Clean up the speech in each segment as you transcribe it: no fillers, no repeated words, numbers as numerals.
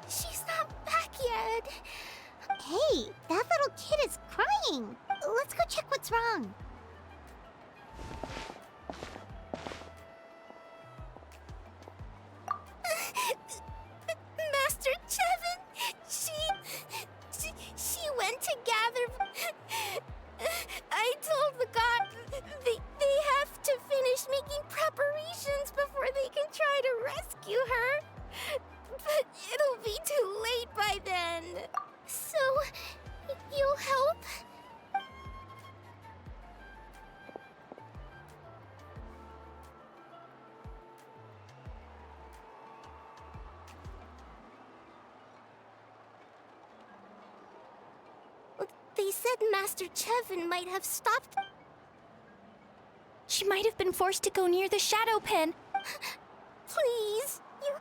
She's not back yet. Hey, that little kid is crying. Let's go check what's wrong. Master Chevin, she went to gather. I told the god they have to finish making preparations before they can try to rescue her. But it'll be too late by then. So, you'll help? They said Master Chevin might have stopped. She might have been forced to go near the shadow pen. Please, you...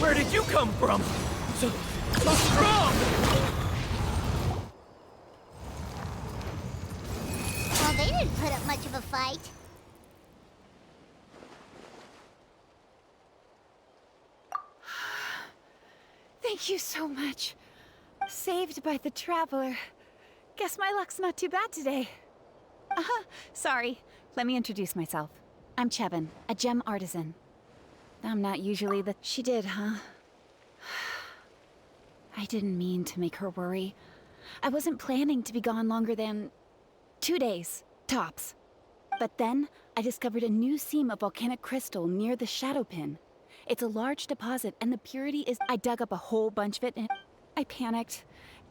Where did you come from? So strong! Well, they didn't put up much of a fight. Thank you so much. Saved by the Traveler. Guess my luck's not too bad today. Sorry. Let me introduce myself. I'm Chevin, a gem artisan. I'm not usually the... She did, huh? I didn't mean to make her worry. I wasn't planning to be gone longer than 2 days, tops. But then, I discovered a new seam of volcanic crystal near the Shadow Pin. It's a large deposit, and the purity is... I dug up a whole bunch of it, and I panicked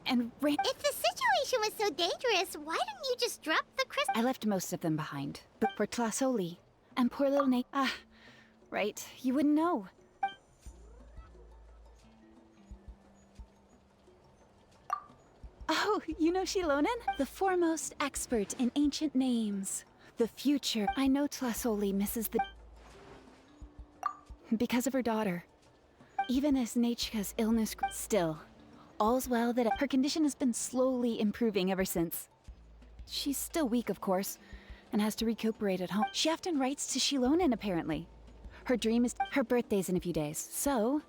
and ran... If the situation was so dangerous, why didn't you just drop the crystal? I left most of them behind. But for Tlasoli, and poor little Nate... right, you wouldn't know. Oh, you know Shilonen? The foremost expert in ancient names. The future. I know Tlasoli misses the... because of her daughter. Even as Nechka's illness... Still, all's well that her condition has been slowly improving ever since. She's still weak, of course, and has to recuperate at home. She often writes to Shilonen, apparently. Her dream is... Her birthday's in a few days, so...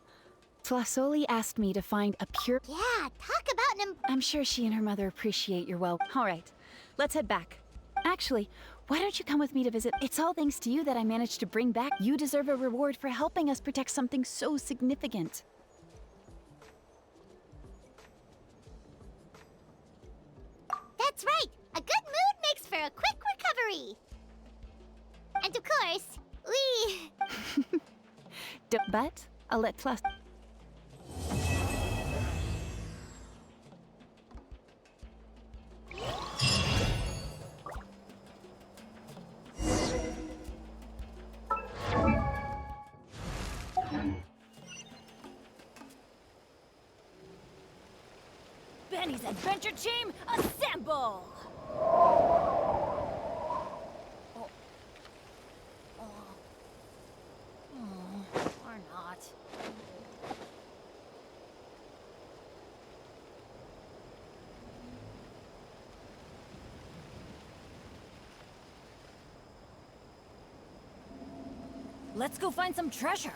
Tlasoli asked me to find a pure... Yeah, talk about an... I'm sure she and her mother appreciate your well... All right, let's head back. Actually, why don't you come with me to visit? It's all thanks to you that I managed to bring back. You deserve a reward for helping us protect something so significant. That's right! A good mood makes for a quick recovery! And of course, we... But I'll let Tlas... Benny's adventure team, assemble! Or not. Let's go find some treasure.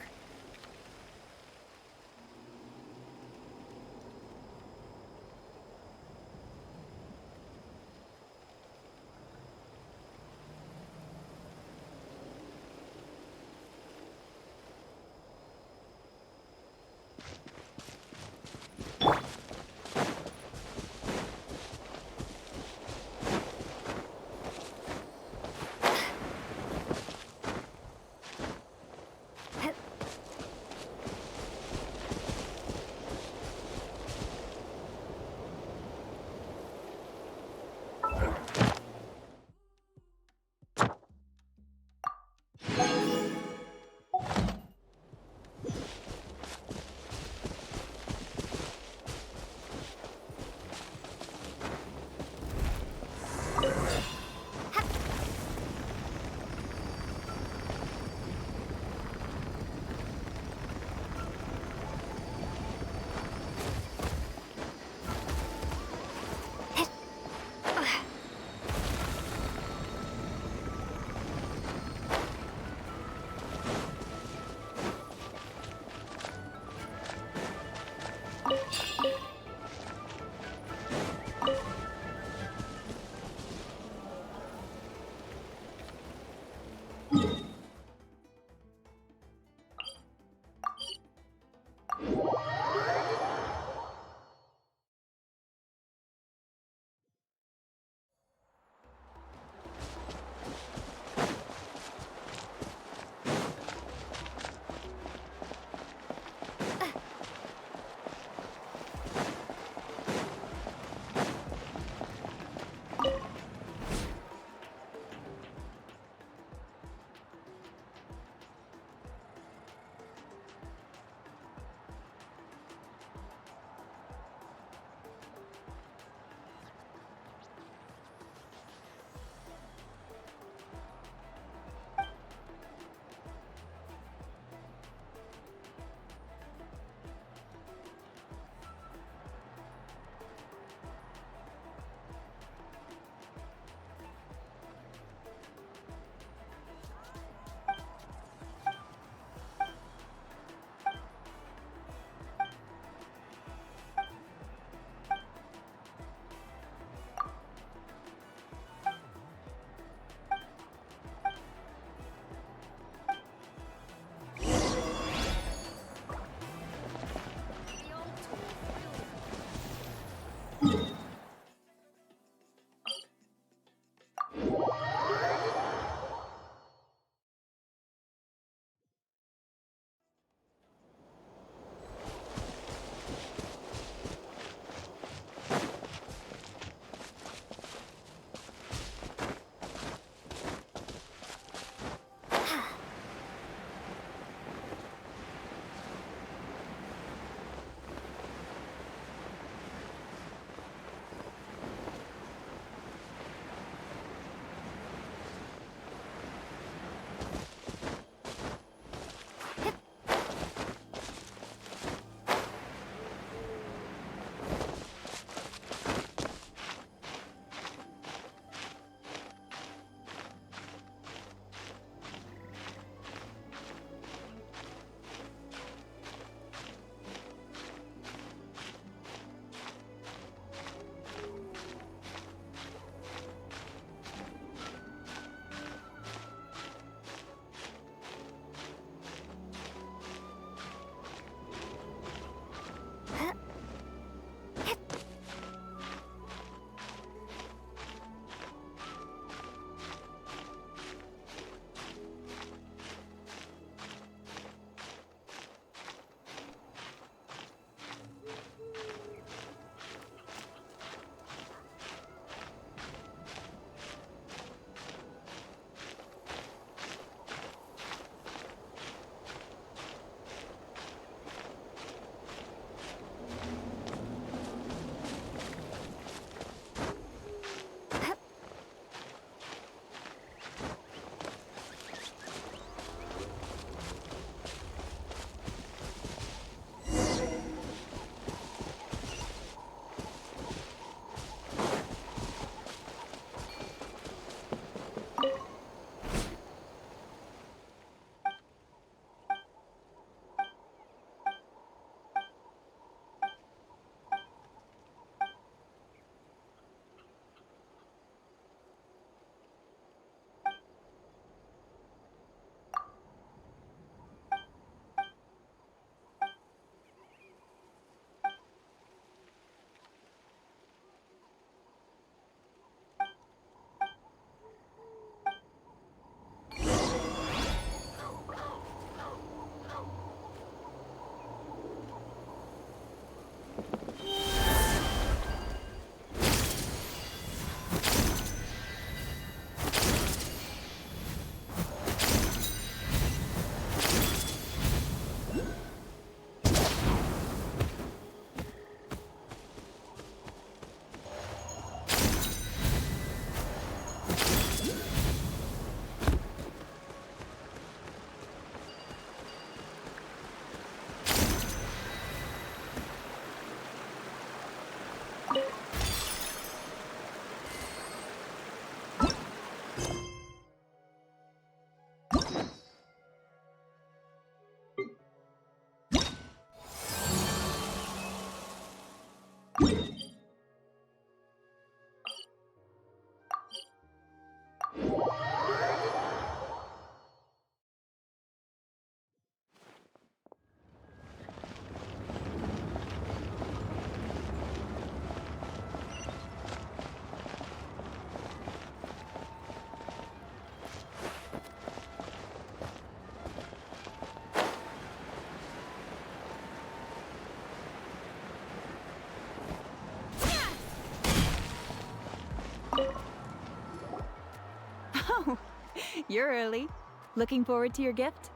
You're early. Looking forward to your gift?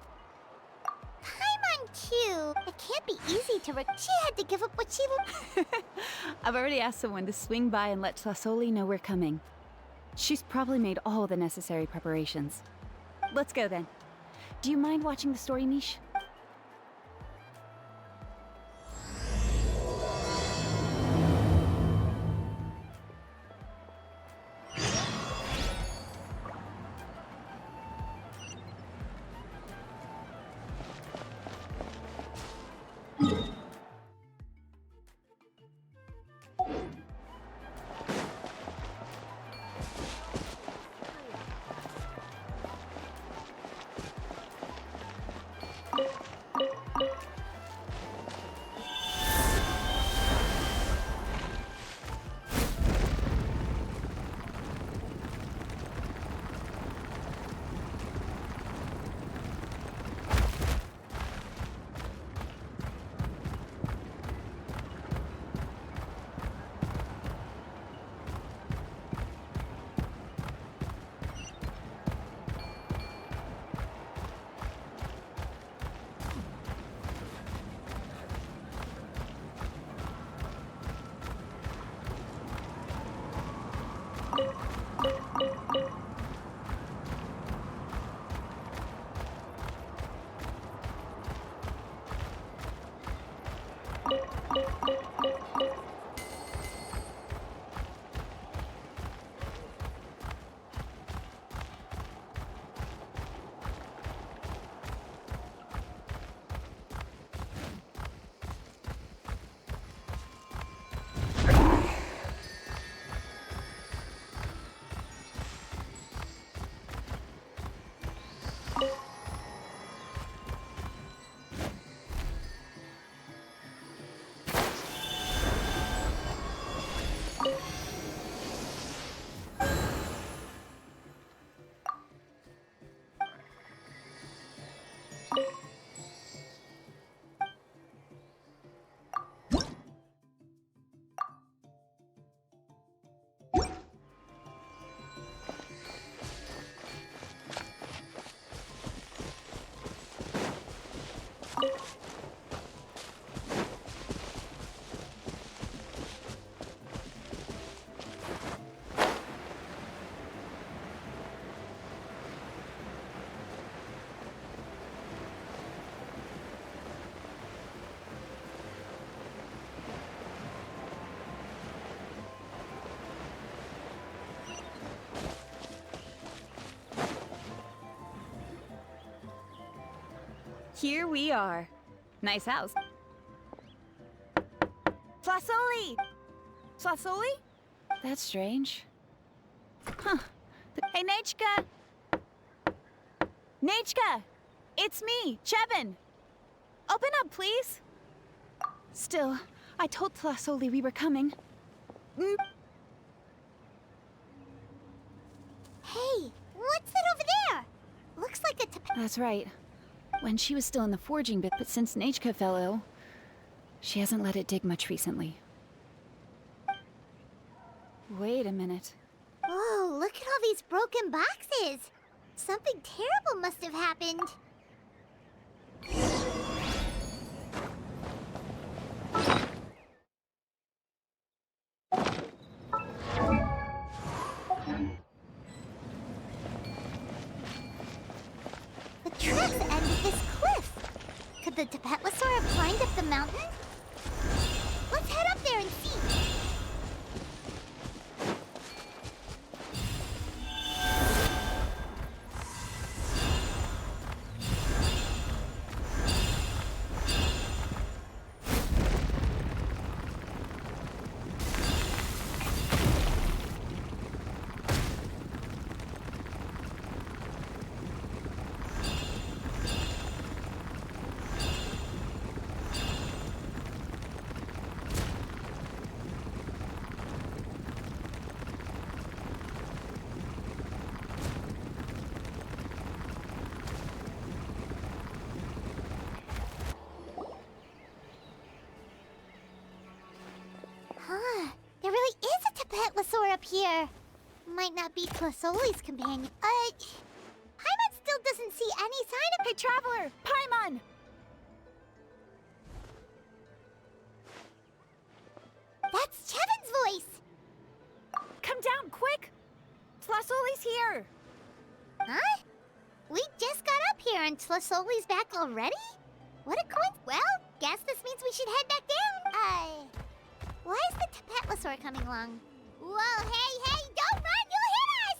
Paimon too. It can't be easy to She had to give up what she... I've already asked someone to swing by and let Sasoli know we're coming. She's probably made all the necessary preparations. Let's go then. Do you mind watching the story niche? Here we are. Nice house. Flasoli! Flasoli? That's strange. Huh. Hey, Nechka! Nechka! It's me, Chevin! Open up, please! Still, I told Flasoli we were coming. Hey, what's that over there? Looks like a... That's right. When she was still in the forging bit, but since Nechka fell ill, she hasn't let it dig much recently. Wait a minute. Whoa, look at all these broken boxes. Something terrible must have happened. The tracks end at this cliff. Could the Tapetlosaur have climbed up the mountain? Let's head up there and see. There really is a Tapetlosaur up here. Might not be Flasoli's companion. Hi, see any sign of... Hey, Traveler! Paimon! That's Chevin's voice! Come down, quick! Tlasoli's here! Huh? We just got up here and Tlasoli's back already? What a coincidence. Well, guess this means we should head back down. Why is the Tapatlosaur coming along? Whoa, hey, don't run! You'll hit us!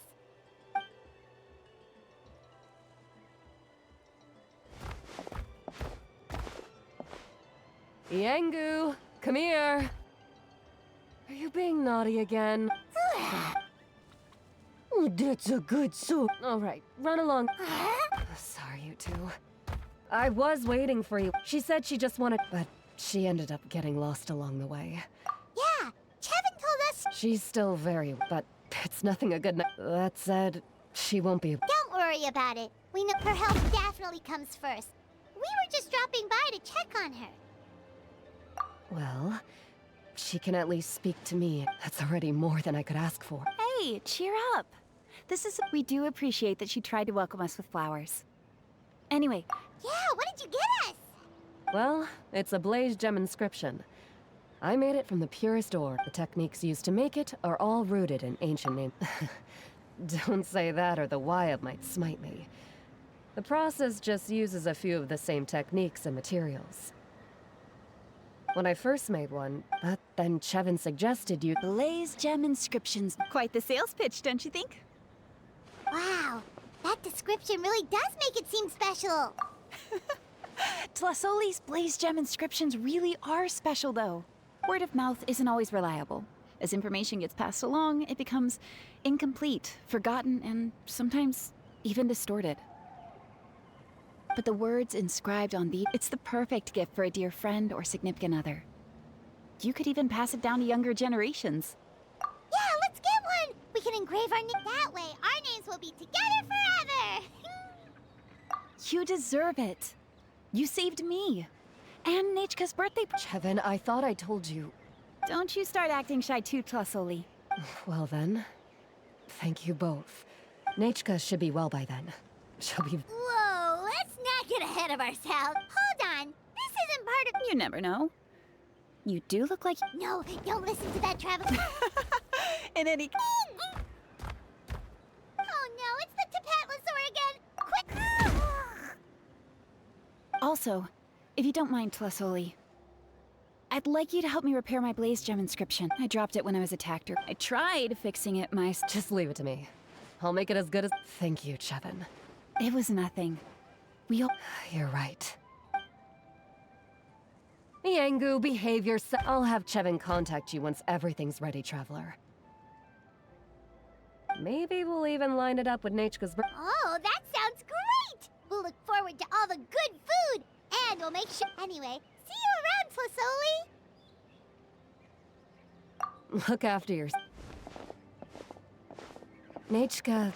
Yangu, come here. Are you being naughty again? That's a good soup. All right, run along. Sorry, you two. I was waiting for you. She said she just wanted, but she ended up getting lost along the way. Yeah, Chevin told us... She's still very, but it's nothing a good night. That said, she won't be. Don't worry about it. We know her health definitely comes first. We were just dropping by to check on her. Well, she can at least speak to me. That's already more than I could ask for. Hey, cheer up! We do appreciate that she tried to welcome us with flowers. Anyway, Yeah, what did you get us? Well, it's a blaze gem inscription. I made it from the purest ore. The techniques used to make it are all rooted in ancient name. Don't say that or the Wyab might smite me. The process just uses a few of the same techniques and materials. When I first made one, but then Chevin suggested you... blaze gem inscriptions. Quite the sales pitch, don't you think? Wow, that description really does make it seem special. Tlasoli's blaze gem inscriptions really are special, though. Word of mouth isn't always reliable. As information gets passed along, it becomes incomplete, forgotten, and sometimes even distorted. But the words inscribed on it's the perfect gift for a dear friend or significant other. You could even pass it down to younger generations. Yeah, let's get one. We can engrave our name. That way, our names will be together forever. You deserve it. You saved me. And Nechka's birthday. Chevin, I thought I told you. Don't you start acting shy too, Tlasoli. Well then, thank you both. Nechka should be well by then. She'll be... Whoa, let's not get ahead of ourselves. Hold on, this isn't part of... You never know. You do look like... No, don't listen to that, Travis. In any... Oh no, it's the Tapatlosaur again! Quick! Also, if you don't mind, Tlasoli, I'd like you to help me repair my blaze gem inscription. I dropped it when I was attacked. I tried fixing it Just leave it to me. I'll make it as good as... Thank you, Chevin. It was nothing. We all... You're right. Yangu, behave yourself. I'll have Chevin contact you once everything's ready, Traveler. Maybe we'll even line it up with Nechka's birthday. Oh, that sounds great! We'll look forward to all the good food, and we'll make sure... Anyway, see you around, Tlasoli! Look after yourself. Nechka...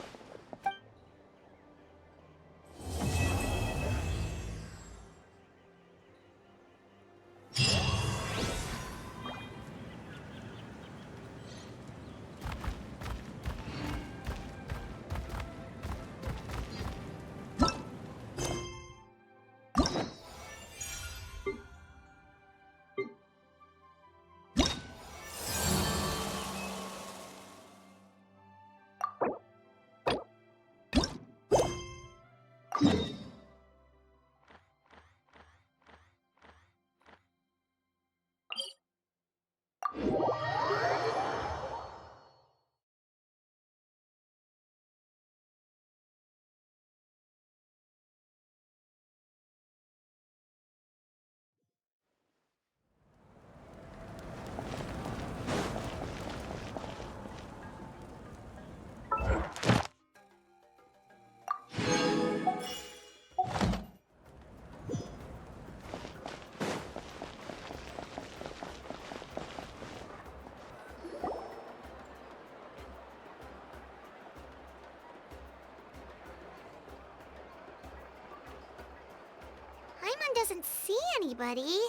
Paimon doesn't see anybody.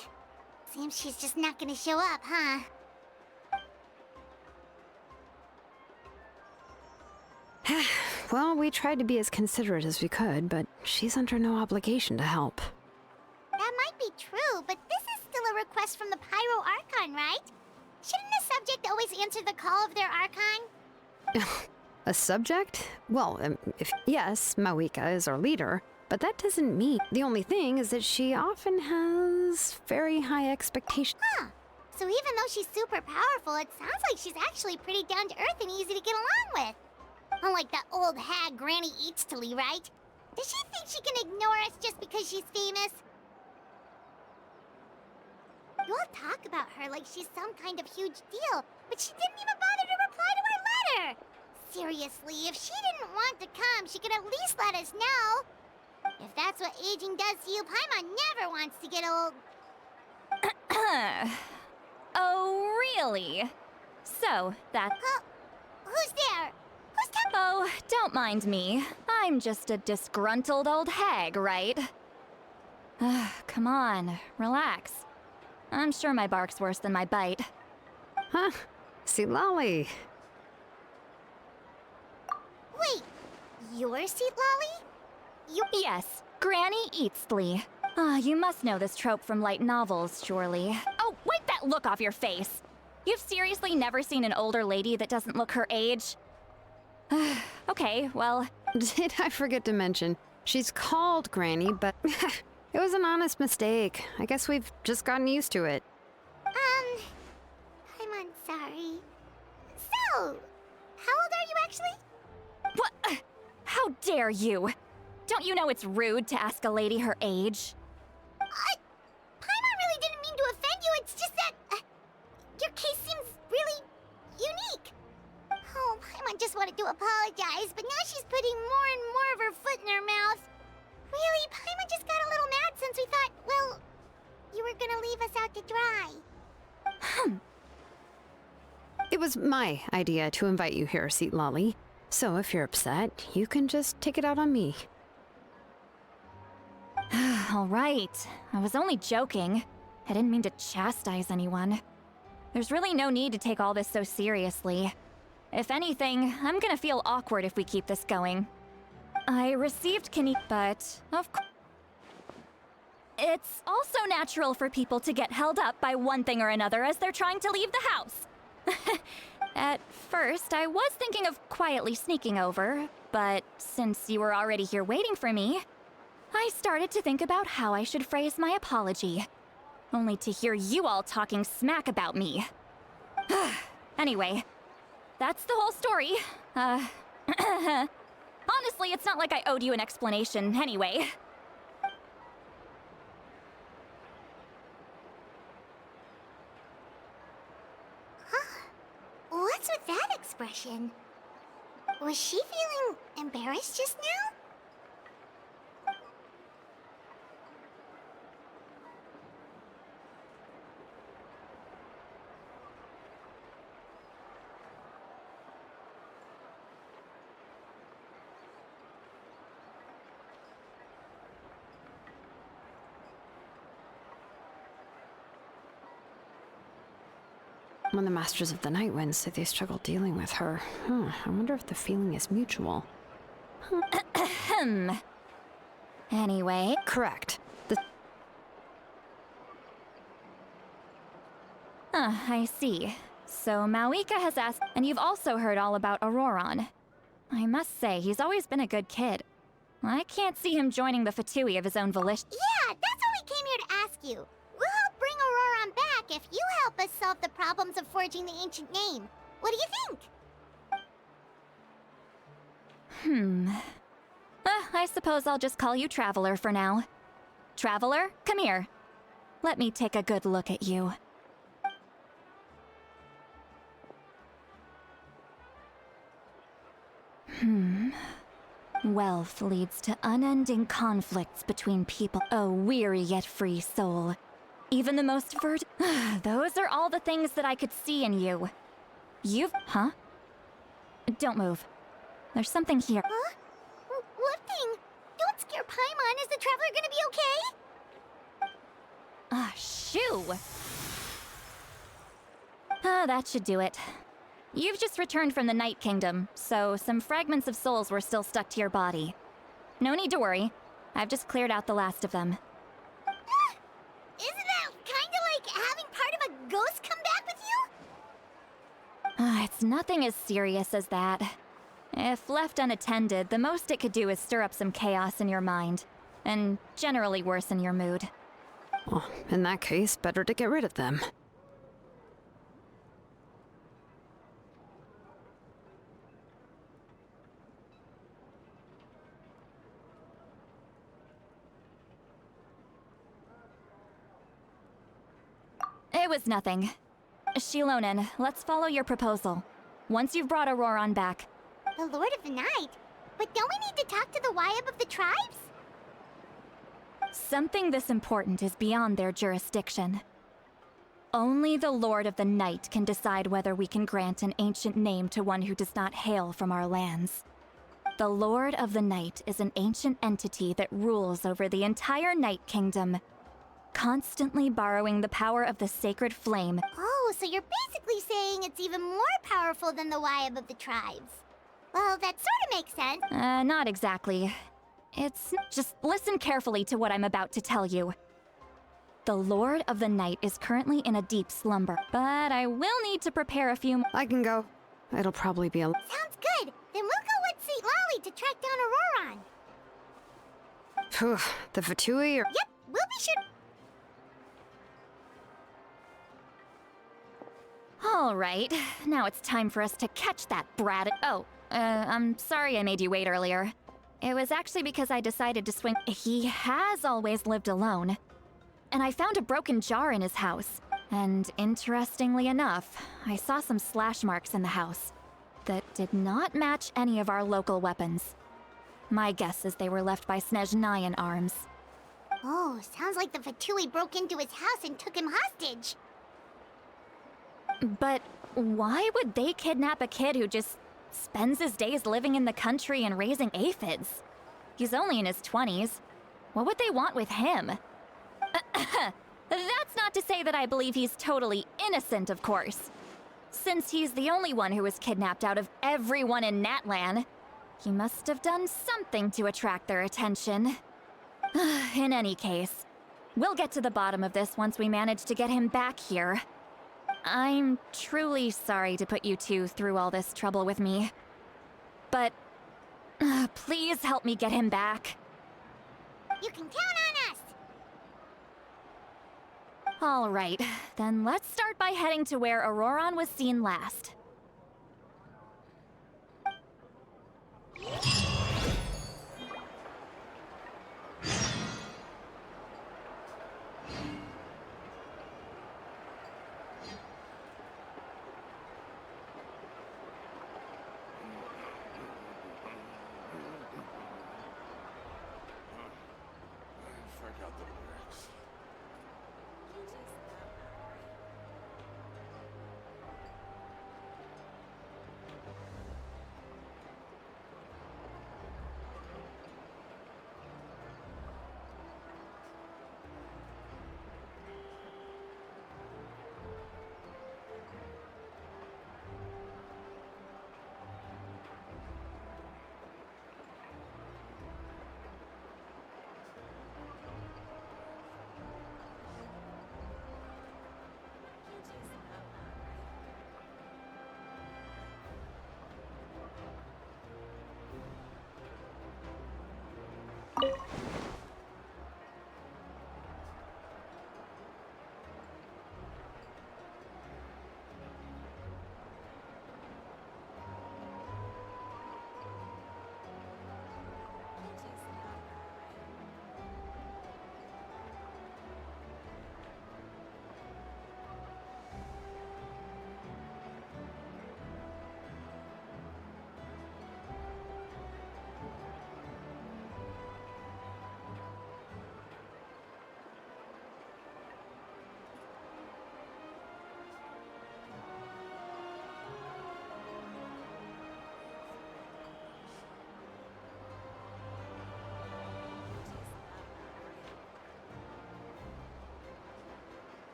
Seems she's just not gonna show up, huh? Well, we tried to be as considerate as we could, but she's under no obligation to help. That might be true, but this is still a request from the Pyro Archon, right? Shouldn't the subject always answer the call of their Archon? A subject? Well, if yes, Mawika is our leader, but that doesn't mean... The only thing is that she often has very high expectations. Huh. So even though she's super powerful, it sounds like she's actually pretty down to earth and easy to get along with. Unlike that old hag Granny Eatsley, right? Does she think she can ignore us just because she's famous? You all talk about her like she's some kind of huge deal, but she didn't even bother to reply to our letter! Seriously, if she didn't want to come, she could at least let us know. If that's what aging does to you, Paimon never wants to get old. Oh, really? So, that... Who's there? Who's talking? Oh, don't mind me. I'm just a disgruntled old hag, right? Come on, relax. I'm sure my bark's worse than my bite. Huh? See, Lolly. Wait, you're Seat Lolly? Yes, Granny Eatsley. You must know this trope from light novels, surely. Oh, wipe that look off your face! You've seriously never seen an older lady that doesn't look her age? Okay, well... Did I forget to mention, she's called Granny, but it was an honest mistake. I guess we've just gotten used to it. I'm sorry. So, how old are you actually? What? How dare you? Don't you know it's rude to ask a lady her age? Paimon really didn't mean to offend you, it's just that... your case seems really unique. Oh, Paimon just wanted to apologize, but now she's putting more and more of her foot in her mouth. Really, Paimon just got a little mad since we thought, well, you were gonna leave us out to dry. It was my idea to invite you here, Seat Lolly. So if you're upset, you can just take it out on me. All right. I was only joking. I didn't mean to chastise anyone. There's really no need to take all this so seriously. If anything, I'm gonna feel awkward if we keep this going. I received but of course... It's also natural for people to get held up by one thing or another as they're trying to leave the house. At first, I was thinking of quietly sneaking over, but since you were already here waiting for me, I started to think about how I should phrase my apology. Only to hear you all talking smack about me. Anyway, that's the whole story. Honestly, it's not like I owed you an explanation anyway. What's with that expression? Was she feeling embarrassed just now? When the Masters of the Night Wind say they struggle dealing with her, I wonder if the feeling is mutual. Anyway... Correct. I see. So Mawika has asked, and you've also heard all about Auroron. I must say, he's always been a good kid. I can't see him joining the Fatui of his own volition. Yeah, that's what we came here to ask you. We'll help bring Auroron back if you help us solve the problems of forging the ancient name. What do you think? I suppose I'll just call you Traveler for now. Traveler, come here. Let me take a good look at you. Wealth leads to unending conflicts between people. Oh, weary yet free soul. Even the most Those are all the things that I could see in you. Huh? Don't move. There's something here. Huh? What thing? Don't scare Paimon. Is the Traveler gonna be okay? Shoo! That should do it. You've just returned from the Night Kingdom, so some fragments of souls were still stuck to your body. No need to worry. I've just cleared out the last of them. Isn't that kinda like having part of a ghost come back with you? It's nothing as serious as that. If left unattended, the most it could do is stir up some chaos in your mind, and generally worsen your mood. Well, in that case, better to get rid of them. It was nothing. Shilonen, let's follow your proposal. Once you've brought Auroron back. The Lord of the Night? But don't we need to talk to the Wyab of the tribes? Something this important is beyond their jurisdiction. Only the Lord of the Night can decide whether we can grant an ancient name to one who does not hail from our lands. The Lord of the Night is an ancient entity that rules over the entire Night Kingdom, constantly borrowing the power of the sacred flame. Oh, so you're basically saying it's even more powerful than the Wyab of the tribes. Well, that sorta makes sense. Not exactly. Just listen carefully to what I'm about to tell you. The Lord of the Night is currently in a deep slumber, but I will need to prepare a few. I can go. It'll probably be a... Sounds good. Then we'll go with St. Lolly to track down Auroron. Phew, the Fatui are... Yep, we'll be sure. All right, now it's time for us to catch that brat. Oh, I'm sorry I made you wait earlier. It was actually because I decided to swing. He has always lived alone. And I found a broken jar in his house. And interestingly enough, I saw some slash marks in the house that did not match any of our local weapons. My guess is they were left by Snezhnayan arms. Oh, sounds like the Fatui broke into his house and took him hostage. But why would they kidnap a kid who just spends his days living in the country and raising aphids? He's only in his 20s. What would they want with him? That's not to say that I believe he's totally innocent, of course. Since he's the only one who was kidnapped out of everyone in Natlan, he must have done something to attract their attention. In any case, we'll get to the bottom of this once we manage to get him back here. I'm truly sorry to put you two through all this trouble with me. But please help me get him back. You can count on us. All right, then let's start by heading to where Auroron was seen last.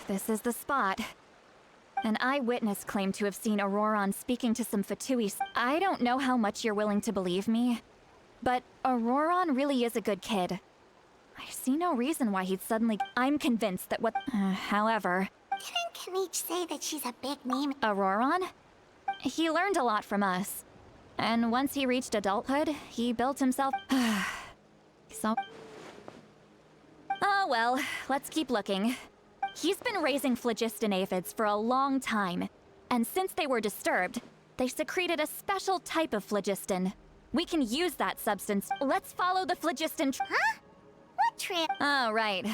This is the spot. An eyewitness claimed to have seen Auroron speaking to some Fatuis. I don't know how much you're willing to believe me, but Auroron really is a good kid. I see no reason why he'd suddenly... I'm convinced that what... however... Didn't Kanich say that she's a big name? Auroron? He learned a lot from us. And once he reached adulthood, he built himself... so... Oh well, let's keep looking. He's been raising phlogiston aphids for a long time, and since they were disturbed, they secreted a special type of phlogiston. We can use that substance. Let's follow the phlogiston Huh? What trip? Oh, right.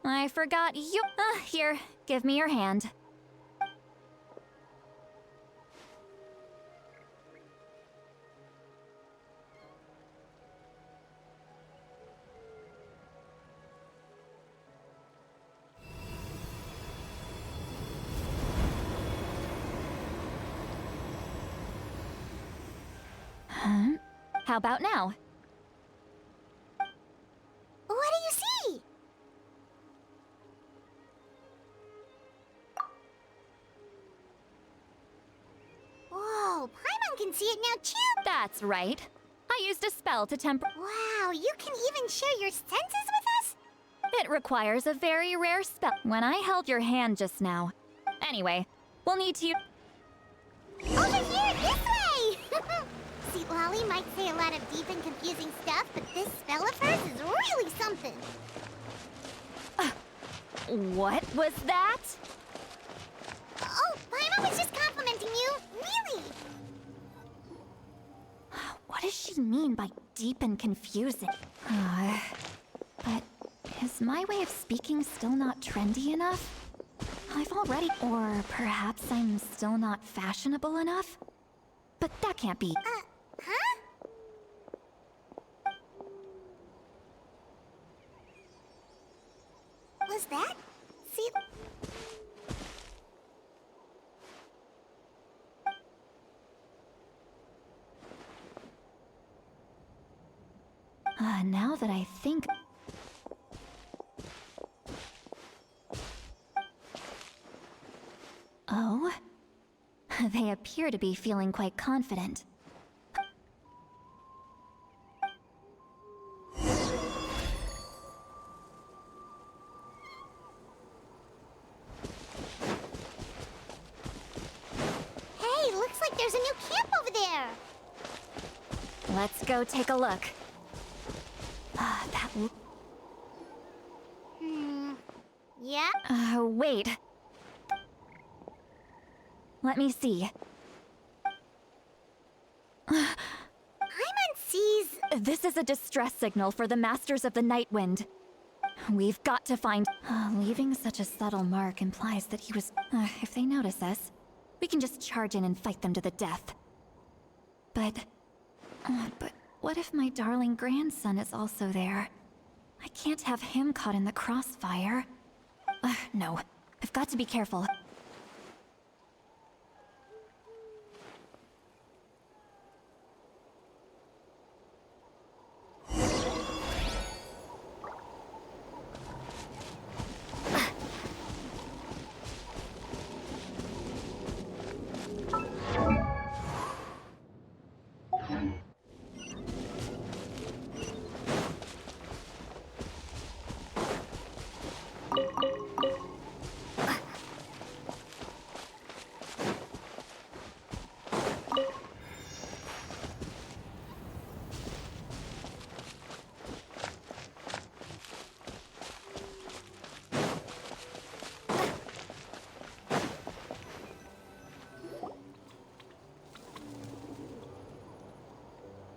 I forgot you- here, give me your hand. How about now? What do you see? Whoa, Paimon can see it now too! That's right. I used a spell to temper- Wow, you can even share your senses with us? It requires a very rare spell. When I held your hand just now. Anyway, we'll need to- Over here, this way! See, Lolly might say a lot of deep and confusing stuff, but this spell of hers is really something. What was that? Oh, Paimon was just complimenting you. Really? What does she mean by deep and confusing? But is my way of speaking still not trendy enough? I've already... Or perhaps I'm still not fashionable enough? But that can't be. Huh? Was that? See... Now that I think... Oh? They appear to be feeling quite confident. Hey, looks like there's a new camp over there. Let's go take a look. That... Yeah? Wait. Let me see. Paimon sees... This is a distress signal for the Masters of the Night Wind. We've got to find... leaving such a subtle mark implies that he was... if they notice us, we can just charge in and fight them to the death. But what if my darling grandson is also there? I can't have him caught in the crossfire. No, I've got to be careful.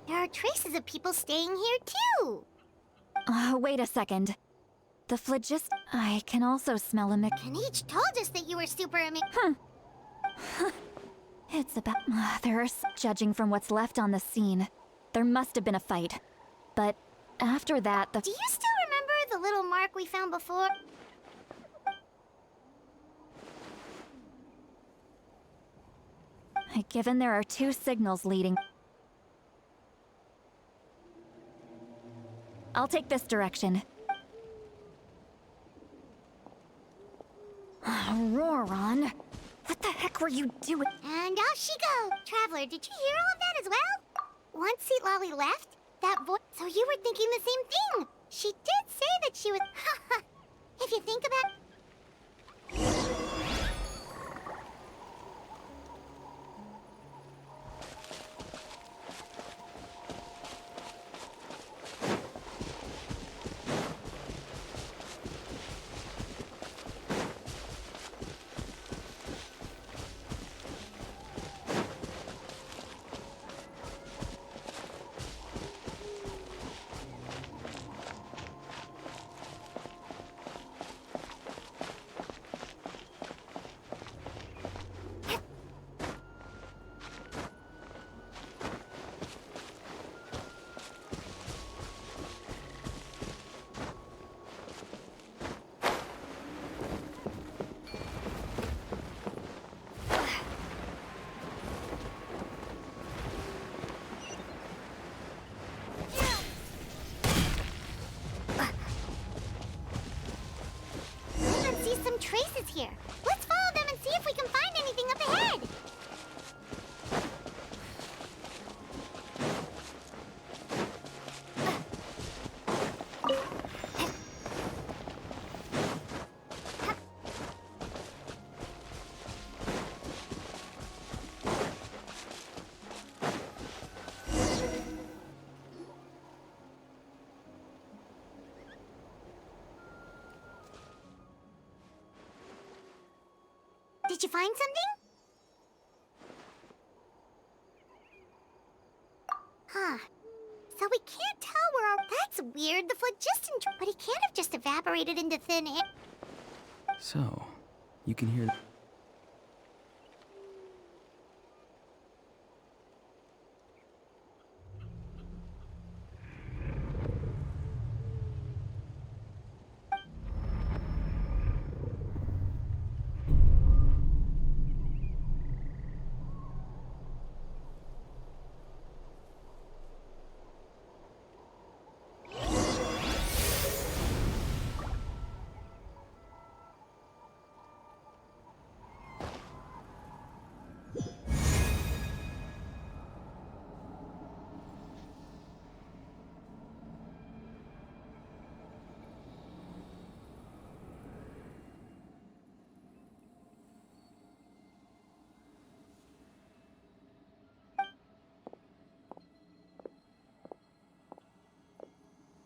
There are traces of people staying here too. Wait a second. The phlogiston... I can also smell a Kanich told us that you were super It's about... Judging from what's left on the scene, there must have been a fight. But after that, Do you still remember the little mark we found before? Given there are two signals leading... I'll take this direction. Auroron, what the heck were you doing? And out she goes. Traveler, did you hear all of that as well? Once Seat Lolly left, that voice... So you were thinking the same thing. She did say that she was... If you think about... Some traces here. Let's follow them and see if we can find anything up ahead. Did you find something? Huh. So we can't tell where our... That's weird. The phlogiston... But he can't have just evaporated into thin air. So, you can hear...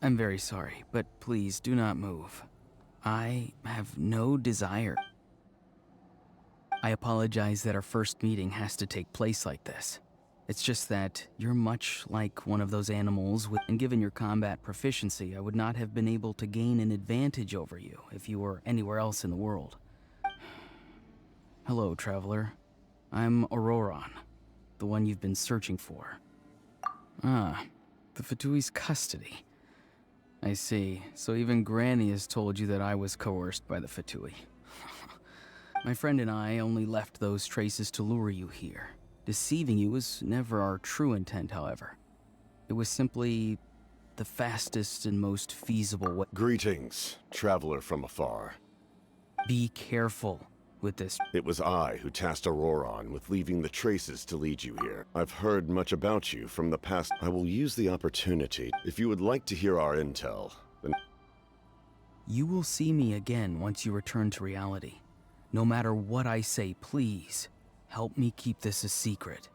I'm very sorry, but please do not move. I have no desire. I apologize that our first meeting has to take place like this. It's just that you're much like one of those animals, and given your combat proficiency, I would not have been able to gain an advantage over you if you were anywhere else in the world. Hello, traveler. I'm Auroron, the one you've been searching for. Ah, the Fatui's custody. I see. So even Granny has told you that I was coerced by the Fatui. My friend and I only left those traces to lure you here. Deceiving you was never our true intent, however. It was simply the fastest and most feasible way. Greetings, traveler from afar. Be careful with this. It was I who tasked Auroron with leaving the traces to lead you here. I've heard much about you from the past. I will use the opportunity. If you would like to hear our intel, then... You will see me again once you return to reality. No matter what I say, please, help me keep this a secret.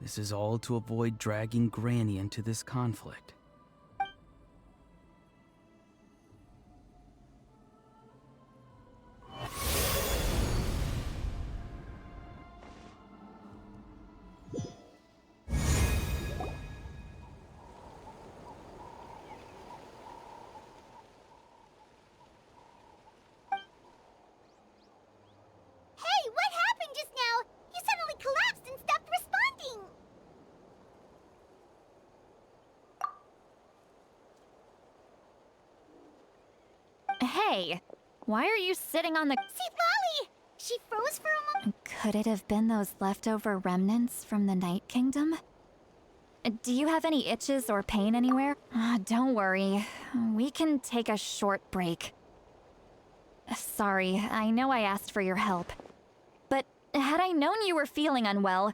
This is all to avoid dragging Granny into this conflict. Hey, why are you sitting on the... See, Lolly! She froze for a moment. Could it have been those leftover remnants from the Night Kingdom? Do you have any itches or pain anywhere? Don't worry. We can take a short break. Sorry, I know I asked for your help. But had I known you were feeling unwell...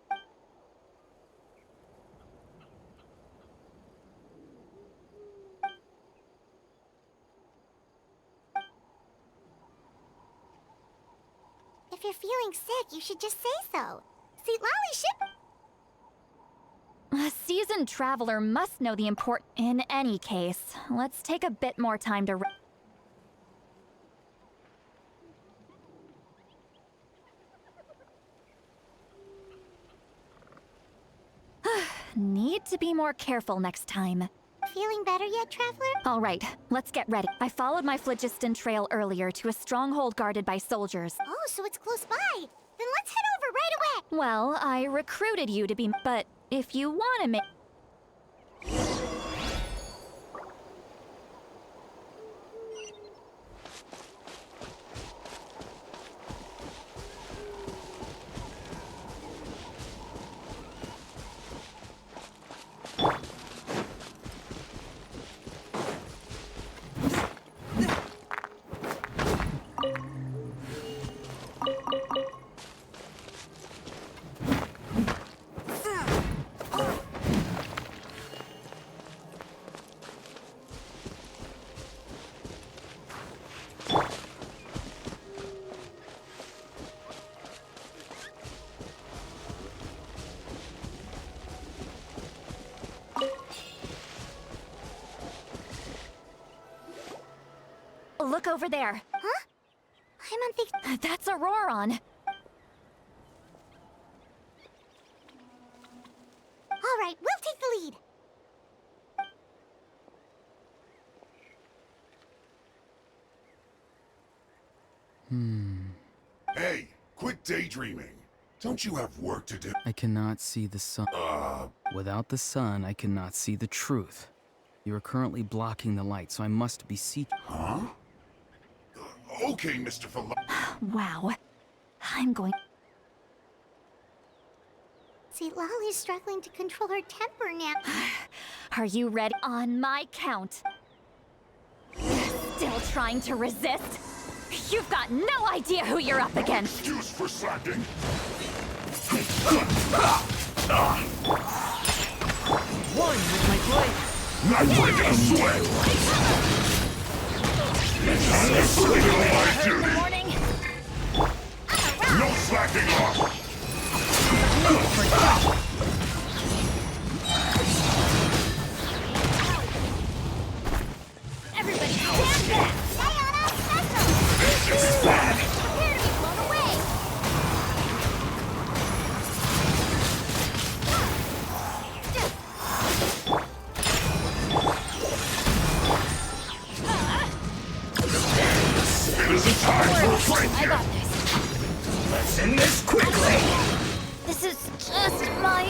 If you're feeling sick, you should just say so. See, Lolly should... A seasoned traveler must know the import... In any case, let's take a bit more time to... Need to be more careful next time. Feeling better yet, Traveler? All right, let's get ready. I followed my phlogiston trail earlier to a stronghold guarded by soldiers. Oh, so it's close by. Then let's head over right away. Well, I recruited you to be... But if you want to make... Look over there. Huh? I'm on That's Auroron. All right, we'll take the lead. Hey, quit daydreaming. Don't you have work to do? I cannot see the sun. Without the sun, I cannot see the truth. You are currently blocking the light, so I must be seeking. Huh? Okay, Mr. Wow. I'm going... See, Lolly's struggling to control her temper now. Are you ready? On my count. Still trying to resist? You've got no idea who you're up against. Excuse for slacking. One with my blade. Not breaking a sweat. It's fulfilling my duty. Warning. No slacking off. Everybody stand back! Sayonara special! This is bad. Prepare to be blown away! It isn't time for a break I yet. got this. Let's end this quickly. This is just my...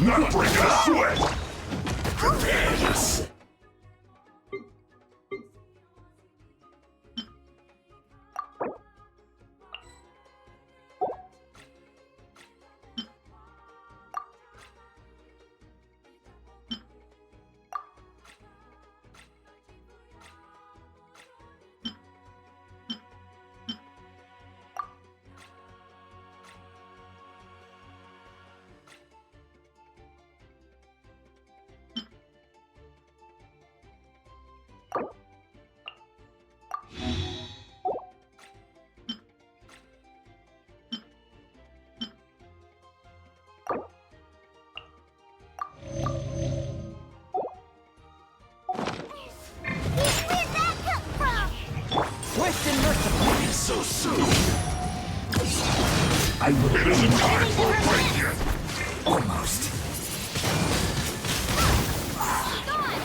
Not breaking a sweat. Yes. Where'd that come from? Swift and merciful. So soon. I will. It isn't time for a break yet. Almost. Gone!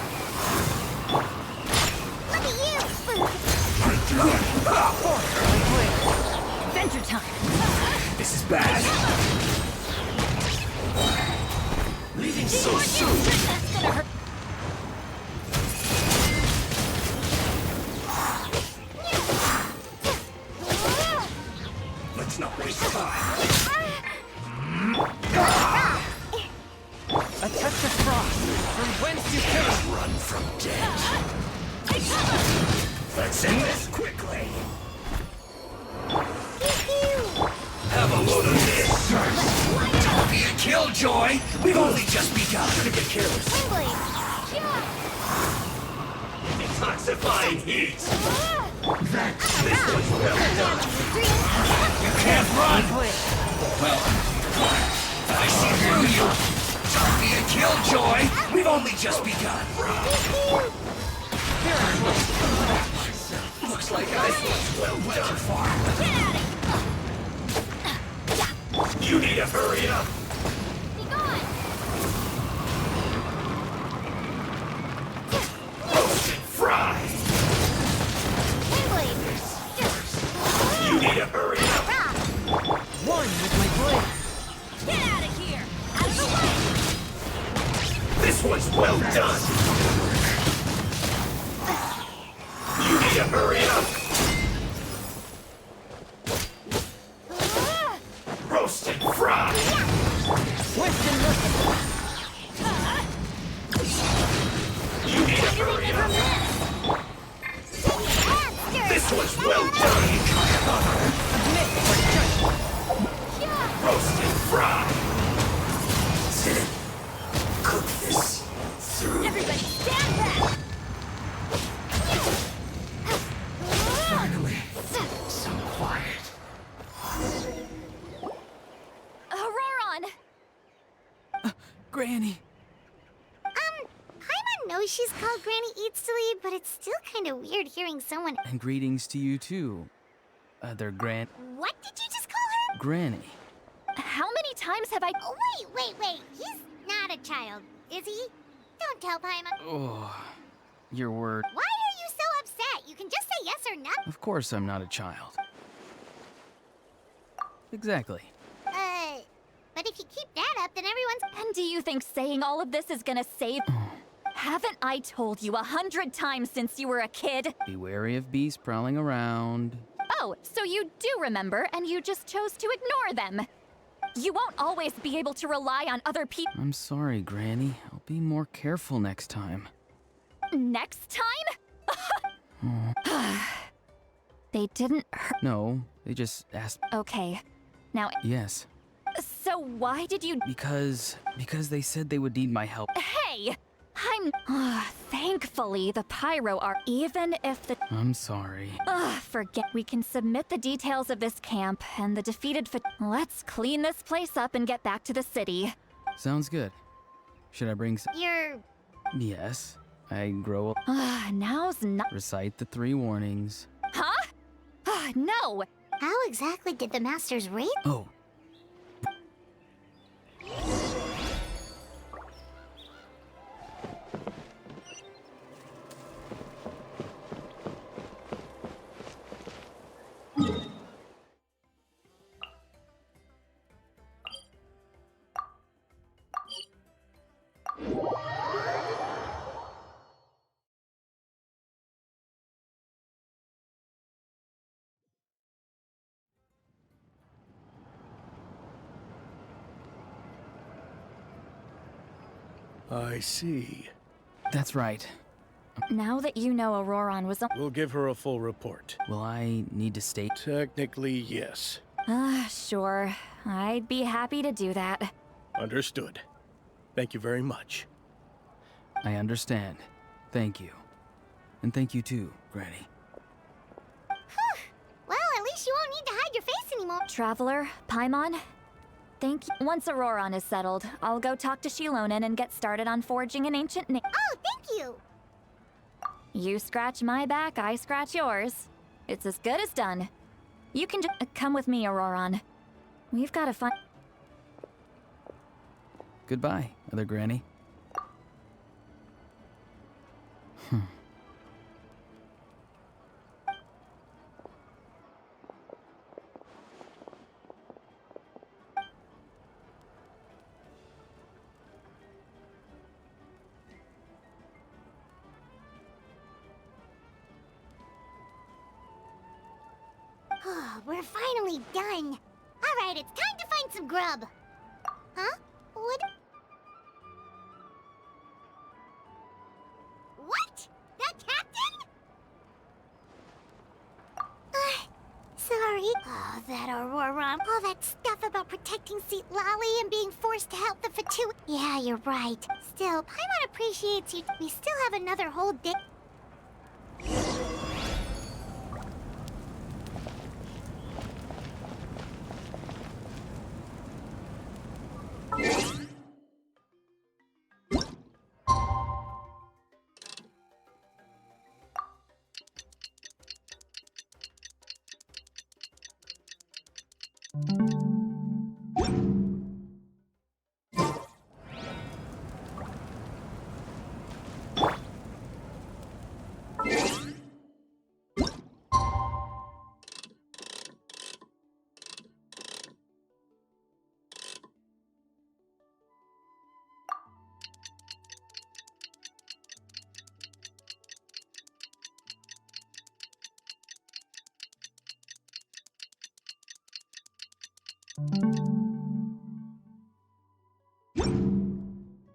Look at you, Spook! Adventure time. This is bad. Leaving so soon. That's gonna hurt. Let's Let's not waste time. A touch of frost, from whence you came. Run from death. Let's end this quickly. Have a load of this. Don't be a killjoy. We've only just begun. Gonna get careless. Detoxifying heat. This was well done. You can't run. Well, I see through you. Don't be a killjoy. We've only just begun. Looks like I was well done for. You need to hurry up. Roast and fry. You need to hurry up. One with my blade. Get out of here! Out of the way! This one's well done. You need to hurry up. Roast and fry. Swift and merciful. You need to hurry up. This one's well done. Roast and fry. Cook this through. Everybody stand back! Finally, some quiet. Auroron! Granny. Paimon knows she's called Granny Eats to Lead, but it's still kind of weird hearing someone. And greetings to you too. Other What did you just call her? Granny. How many times have I... Oh, wait. He's not a child, is he? Don't tell Paimon. Oh, your word. Why are you so upset? You can just say yes or no. Of course I'm not a child. Exactly. But if you keep that up, then everyone's... And do you think saying all of this is gonna save... Haven't I told you 100 times since you were a kid? Be wary of beasts prowling around. Oh, so you do remember, and you just chose to ignore them. You won't always be able to rely on other people. I'm sorry, Granny. I'll be more careful next time. Next time? They didn't hurt... No, they just asked. Okay. Now, Yes, so why did you... because they said they would need my help. Hey! Thankfully, the pyro are... Even if the... I'm sorry. Forget. We can submit the details of this camp and the defeated... Let's clean this place up and get back to the city. Sounds good. Should I bring You're... Yes. I grow up. Now's not... Recite the 3 warnings. Huh? No! How exactly did the Masters raise... Oh, I see. that's right. Now that you know Auroron was... We'll give her a full report. Will I need to state? Technically, yes. Sure. I'd be happy to do that. Understood. Thank you very much. I understand. Thank you. And thank you too, Granny. Well, at least you won't need to hide your face anymore. Traveler, Paimon, thank you. Once Auroron is settled, I'll go talk to Shilonen and get started on forging an ancient name. Oh, thank you. You scratch my back, I scratch yours. It's as good as done. You can just come with me, Auroron. We've got to find... Goodbye, other Granny. Oh, we're finally done. All right, it's time to find some grub. Huh? What? What? That captain? Sorry. Oh, that Aurora. All that stuff about protecting St. Lolly and being forced to help the Fatu. Yeah, you're right. Still, Paimon appreciates you. We still have another whole day.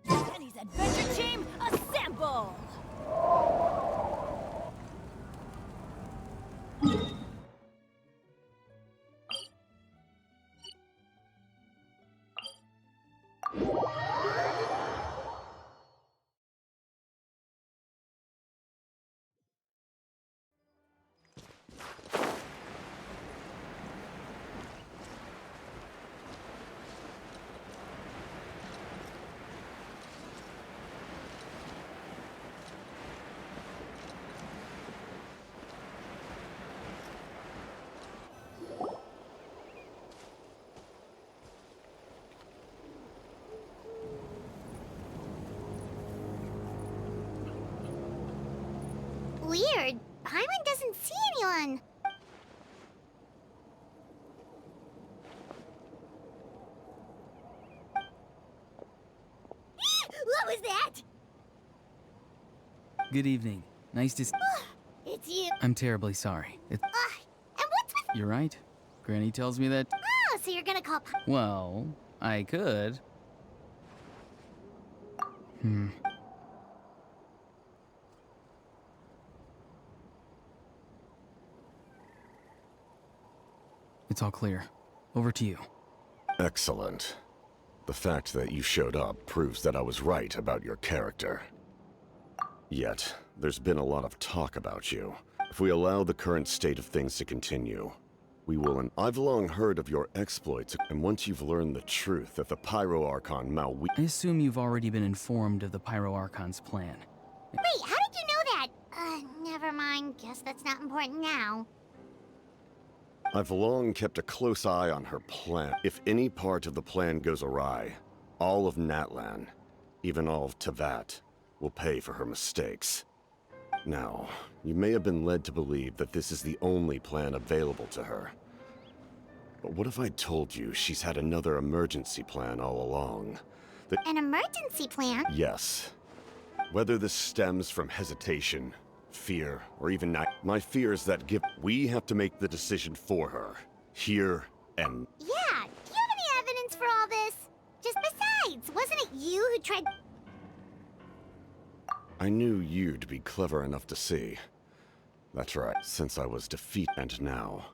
Penny's adventure team, assemble! Weird. Paimon doesn't see anyone. What was that? Good evening. Nice to It's you. I'm terribly sorry. And what's with... You're right. Granny tells me that... Oh, so you're gonna call Well, I could. It's all clear. Over to you. Excellent. The fact that you showed up proves that I was right about your character. Yet, there's been a lot of talk about you. If we allow the current state of things to continue, we will I've long heard of your exploits, and once you've learned the truth that the Pyro Archon I assume you've already been informed of the Pyro Archon's plan. Wait, how did you know that? Never mind. Guess that's not important now. I've long kept a close eye on her plan. If any part of the plan goes awry, all of Natlan, even all of Tevat, will pay for her mistakes. Now, you may have been led to believe that this is the only plan available to her. But what if I told you she's had another emergency plan all along? An emergency plan? Yes. Whether this stems from hesitation, fear, or even not, my fear is that we have to make the decision for her. Here and... Yeah, do you have any evidence for all this? Just besides, wasn't it you who tried... I knew you'd be clever enough to see. That's right, since I was defeated and now...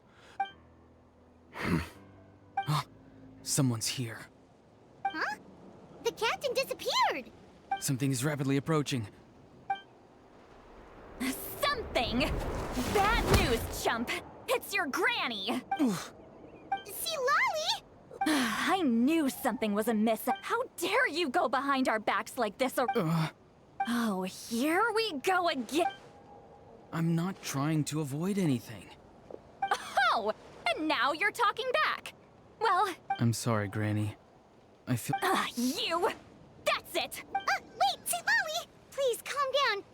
Someone's here. Huh? The captain disappeared! Something is rapidly approaching. Something? Bad news, chump. It's your granny. See, Lolly? I knew something was amiss. How dare you go behind our backs like this or... Oh, here we go again. I'm not trying to avoid anything. Oh, and now you're talking back. Well... I'm sorry, Granny. I feel... You! That's it! Wait, see, Lolly! Please, calm down.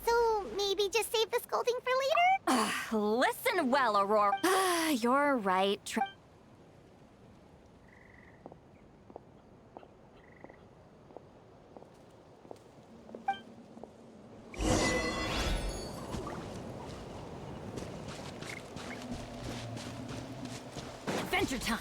So maybe just save the scolding for later? Listen well, Aurora. You're right. Adventure time!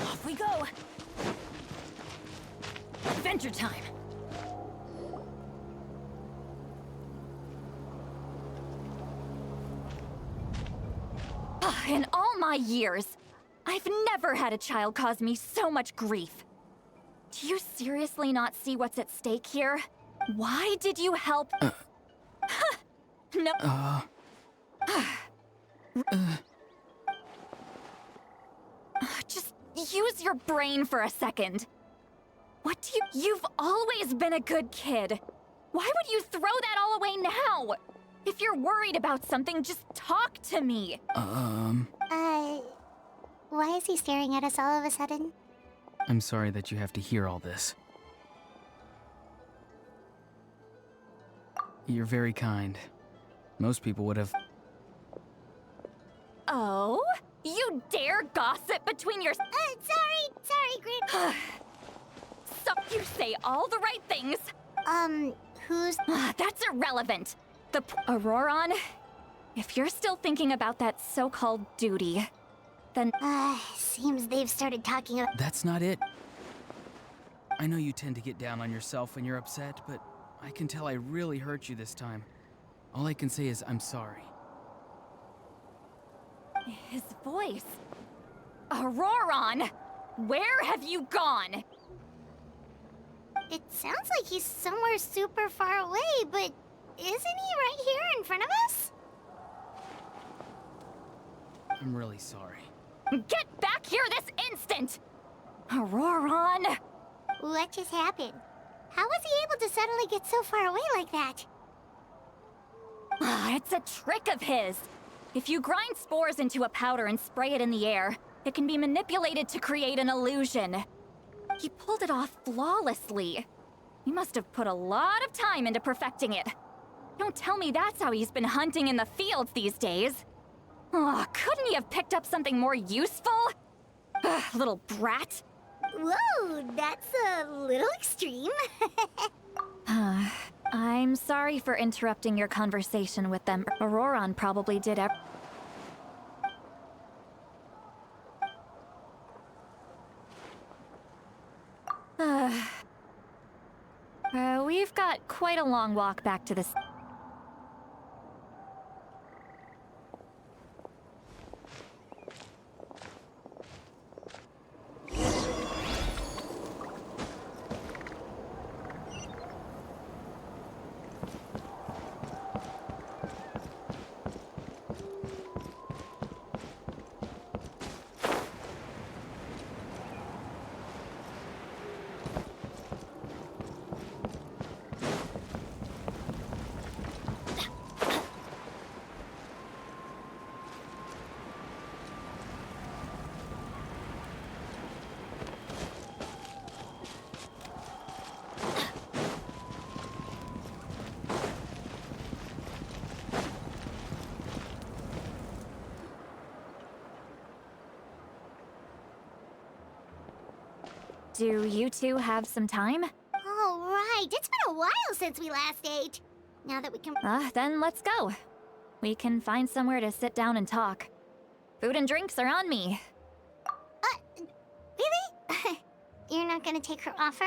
Off we go! Adventure time! In all my years, I've never had a child cause me so much grief. Do you seriously not see what's at stake here? Why did you help? No. Just use your brain for a second. What do you— You've always been a good kid. Why would you throw that all away now? If you're worried about something, just talk to me. Why is he staring at us all of a sudden? I'm sorry that you have to hear all this. You're very kind. Most people would have... Oh? You dare gossip between your— Sorry, Grid. So you say all the right things. Who's... That's irrelevant. Auroron, if you're still thinking about that so-called duty, then... seems they've started talking about... That's not it. I know you tend to get down on yourself when you're upset, but I can tell I really hurt you this time. All I can say is I'm sorry. His voice. Auroron! Where have you gone? It sounds like he's somewhere super far away, but isn't he right here in front of us? I'm really sorry. Get back here this instant! Auroron! What just happened? How was he able to suddenly get so far away like that? It's a trick of his. If you grind spores into a powder and spray it in the air, it can be manipulated to create an illusion. He pulled it off flawlessly. He must have put a lot of time into perfecting it. Don't tell me that's how he's been hunting in the fields these days. Oh, couldn't he have picked up something more useful? Ugh, little brat. Whoa, that's a little extreme. I'm sorry for interrupting your conversation with them. Auroron probably did we've got quite a long walk back to this. Do you two have some time? All right, it's been a while since we last ate. Now that we can... Then let's go. We can find somewhere to sit down and talk. Food and drinks are on me. Really? You're not gonna take her offer?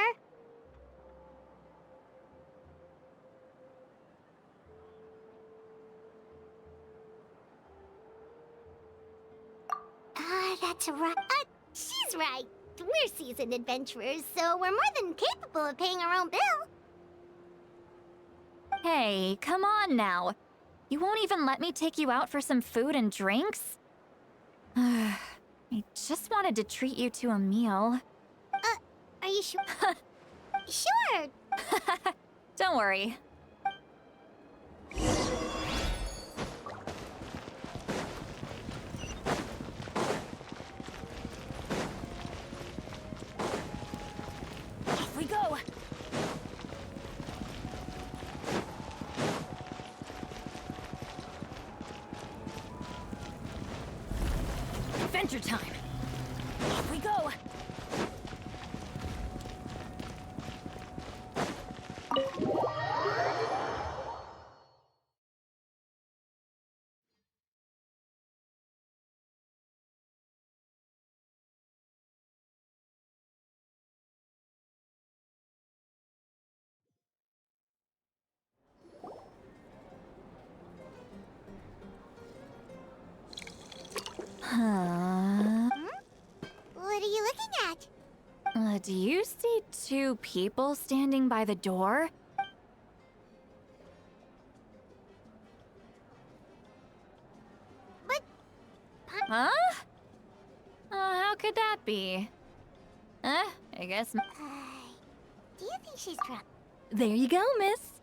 That's right. She's right. We're seasoned adventurers, so we're more than capable of paying our own bill. Hey, come on now. You won't even let me take you out for some food and drinks? I just wanted to treat you to a meal. Are you sure? Sure. Don't worry. Off we go! Adventure time! Off we go. Huh? What are you looking at? Do you see two people standing by the door? But... Huh? How could that be? I guess... do you think she's drunk? There you go, miss.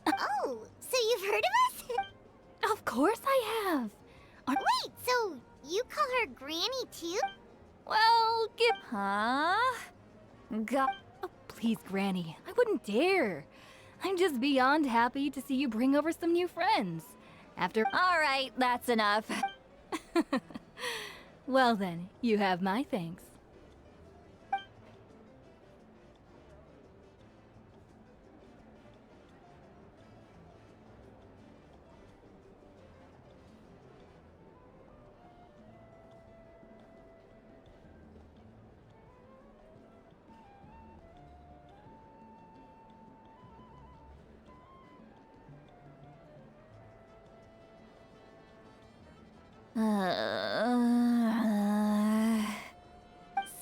Oh, so you've heard of us? Of course I have. Wait, so you call her Granny too? Well, Huh? God... Oh, please, Granny. I wouldn't dare. I'm just beyond happy to see you bring over some new friends. All right, that's enough. Well then, you have my thanks.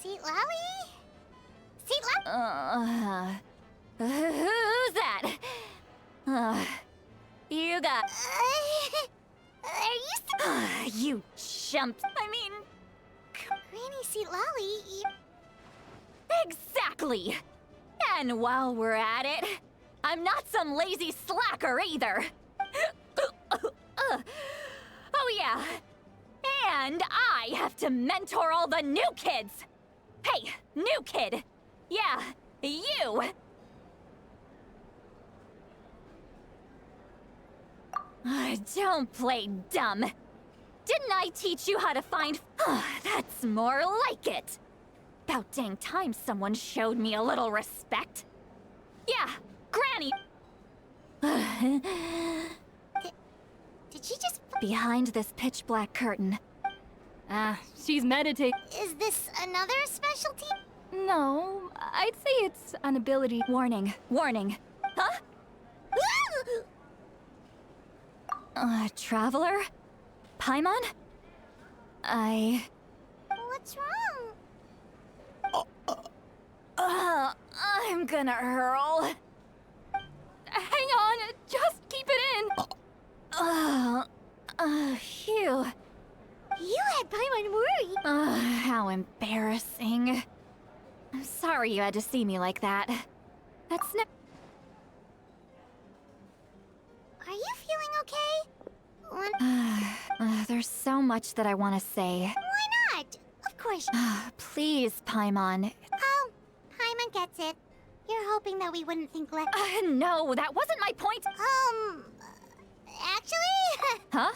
Seat Lally? Seat Lally? Who's that? You got... Are you you chump. I mean... Granny Seat Lally? Exactly! And while we're at it, I'm not some lazy slacker either. Oh yeah. And I have to mentor all the new kids. Hey, new kid. Yeah, you. Don't play dumb. Didn't I teach you how to find... That's more like it. About dang time someone showed me a little respect. Yeah, Granny. Did she just... Behind this pitch-black curtain. She's meditating. Is this another specialty? No, I'd say it's an ability. Warning, warning. Huh? Traveler? Paimon? What's wrong? I'm gonna hurl. Hang on, just keep it in. Phew. You had Paimon worried. How embarrassing. I'm sorry you had to see me like that. That's no... Are you feeling okay? There's so much that I want to say. Why not? Of course. Please, Paimon. Oh, Paimon gets it. You're hoping that we wouldn't think less. No, that wasn't my point. Actually... Huh?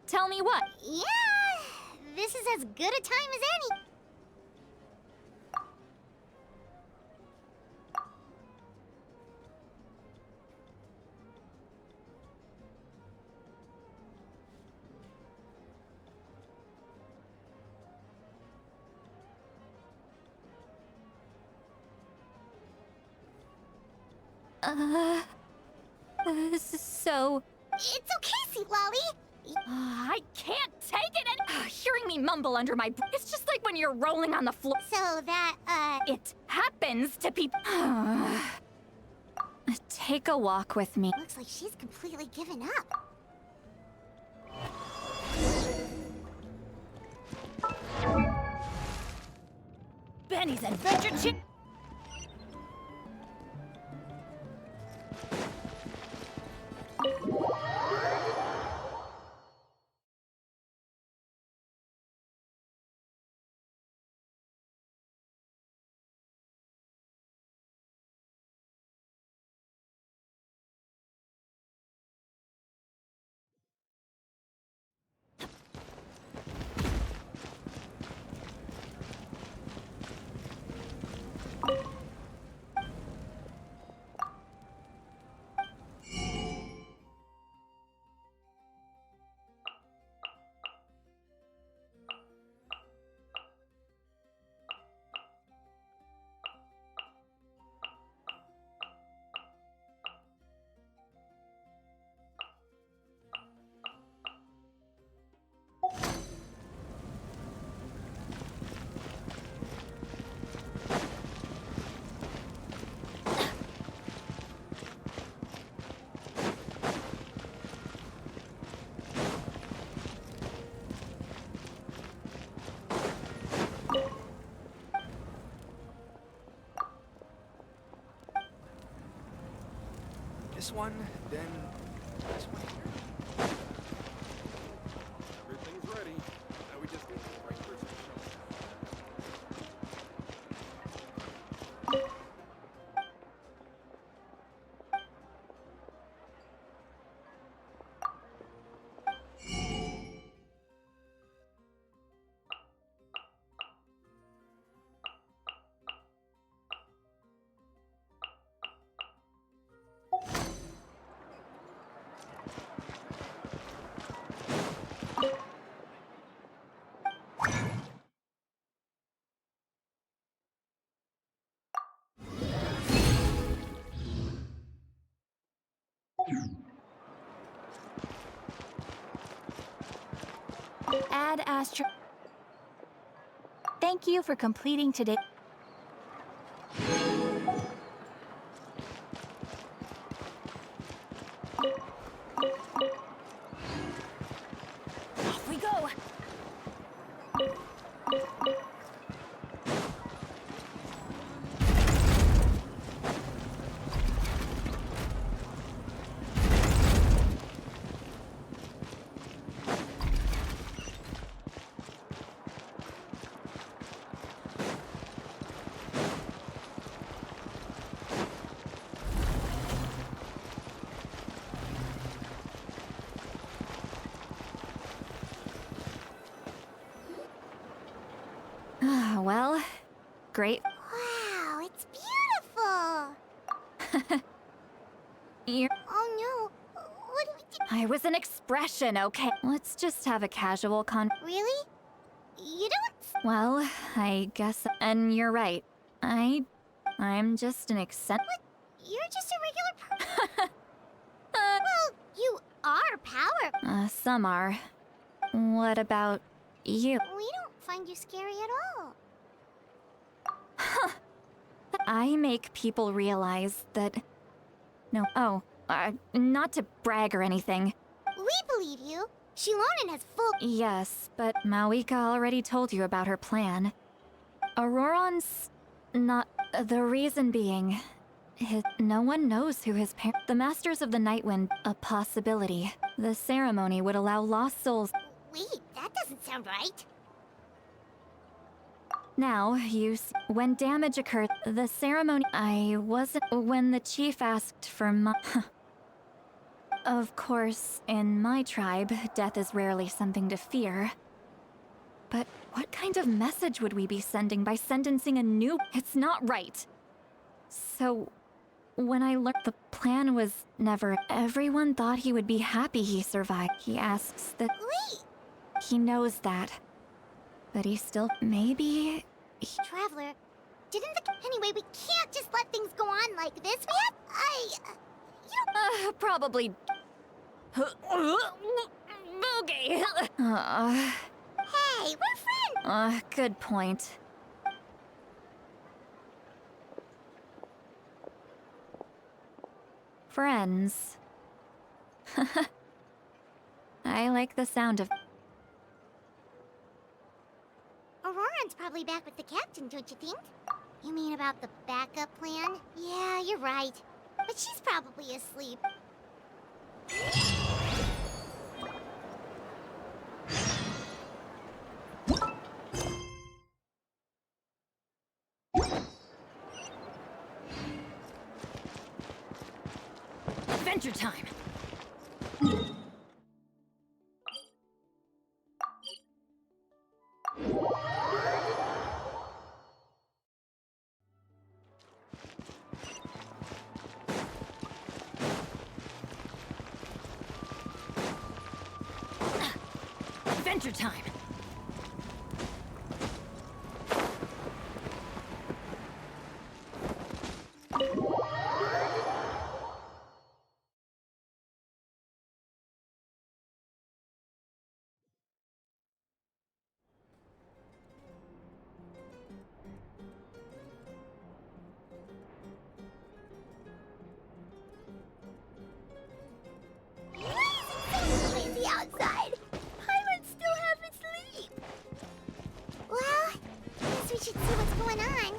Tell me what? Yeah, this is as good a time as any. So... It's okay, Seat Lolly. I can't take it hearing me mumble under my breath. It's just like when you're rolling on the floor. So that, It happens to people. Take a walk with me. Looks like she's completely given up. Benny's Adventure Chip. this one, then this one here. Everything's ready. Now we just need the right person to show up. Ad Astra. Thank you for completing today. Off we go. Well, great. Wow, it's beautiful. You're Oh no, what do we do? I was an expression, okay? Let's just have a casual Really? You don't? Well, I guess. And you're right. I'm just an eccentric. You're just a regular well, you are power. Some are. What about you? We don't find you scary at all. I make people realize that. No, not to brag or anything. We believe you. Shilonen has full. Yes, but Mawika already told you about her plan. Auroron's not. The reason being, no one knows who his parents. The Masters of the Nightwind, a possibility. The ceremony would allow lost souls. Wait, that doesn't sound right. Now, when damage occurred, the ceremony. I wasn't. When the chief asked for my. Of course, in my tribe, death is rarely something to fear. But what kind of message would we be sending by sentencing a new? It's not right. So, when I learned the plan was never. Everyone thought he would be happy he survived. He asks that. Wait! He knows that. But he still. Maybe. Traveler, didn't the. Anyway, we can't just let things go on like this. We have. You don't. Probably. Okay. Hey, we're friends! Good point. Friends. I like the sound of. Auroron's probably back with the captain, don't you think? You mean about the backup plan? Yeah, you're right. But she's probably asleep. Adventure time! Adventure time! Lazy outside. Pirates still haven't sleep. Well, guess we should see what's going on.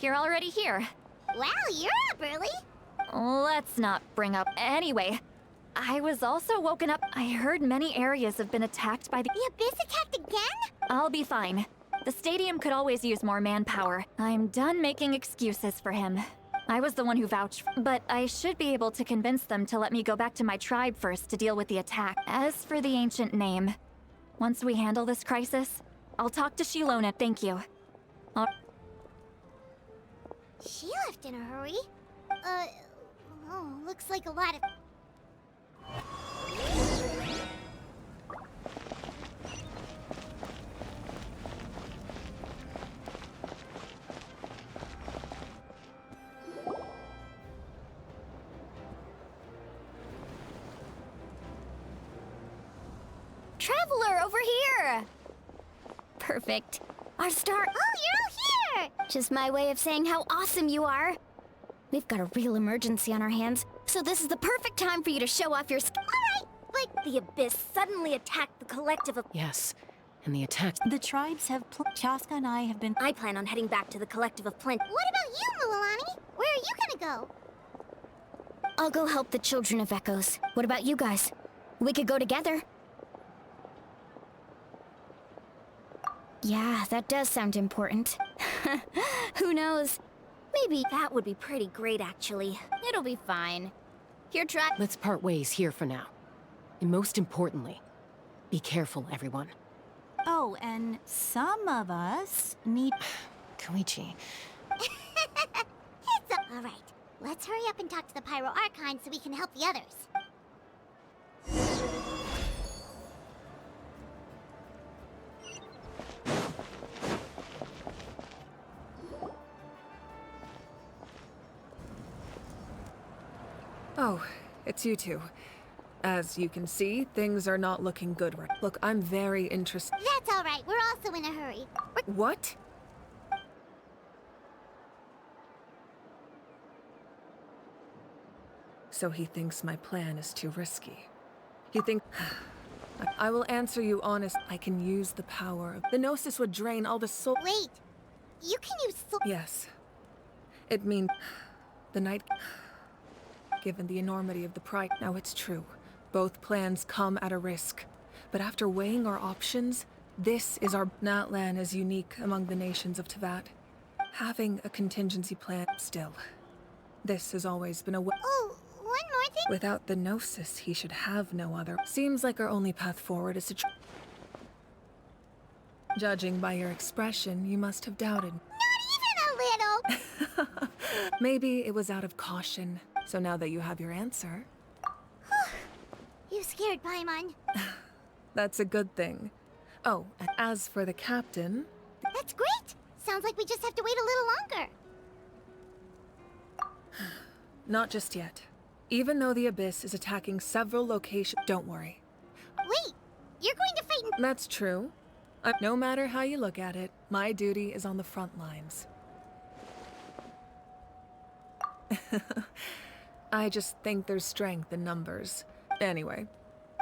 you're already here. Wow, you're up early. Let's not bring up. Anyway, I was also woken up. I heard many areas have been attacked by the. The Abyss attacked again? I'll be fine. The stadium could always use more manpower. I'm done making excuses for him. I was the one who vouched, but I should be able to convince them to let me go back to my tribe first to deal with the attack. As for the ancient name, once we handle this crisis, I'll talk to Shilona. Thank you. She left in a hurry. Looks like a lot of... Traveler, over here! Perfect. Our star. Oh, you're all here! Just my way of saying how awesome you are. We've got a real emergency on our hands, so this is the perfect time for you to show off your Alright, but the Abyss suddenly attacked the collective of... Yes, and the attack. The tribes have... Chaska and I have been... I plan on heading back to the collective of Plint. What about you, Mulilani? Where are you gonna go? I'll go help the Children of Echoes. What about you guys? We could go together. Yeah, that does sound important. Who knows? Maybe that would be pretty great, actually. It'll be fine. Here, try. Let's part ways here for now. And most importantly, be careful, everyone. Oh, and some of us need... Koichi. All right, let's hurry up and talk to the Pyro Archon so we can help the others. Oh, it's you two. As you can see, things are not looking good. Look, I'm very interested. That's all right. We're also in a hurry. What? So he thinks my plan is too risky. He thinks... I will answer you honest. I can use the power of... The Gnosis would drain all the soul... Wait. You can use soul... Yes. It means... The night... Given the enormity of the price... Now it's true. Both plans come at a risk. But after weighing our options, this is our... Natlan is unique among the nations of Tevat. Having a contingency plan... Still. This has always been a... Oh, one more thing? Without the Gnosis, he should have no other. Seems like our only path forward is to... Judging by your expression, you must have doubted. Not even a little! Maybe it was out of caution. So now that you have your answer... You scared Paimon. That's a good thing. Oh, and as for the captain... That's great! Sounds like we just have to wait a little longer. Not just yet. Even though the Abyss is attacking several locations... Don't worry. Wait! You're going to fight in... That's true. No matter how you look at it, my duty is on the front lines. I just think there's strength in numbers. Anyway,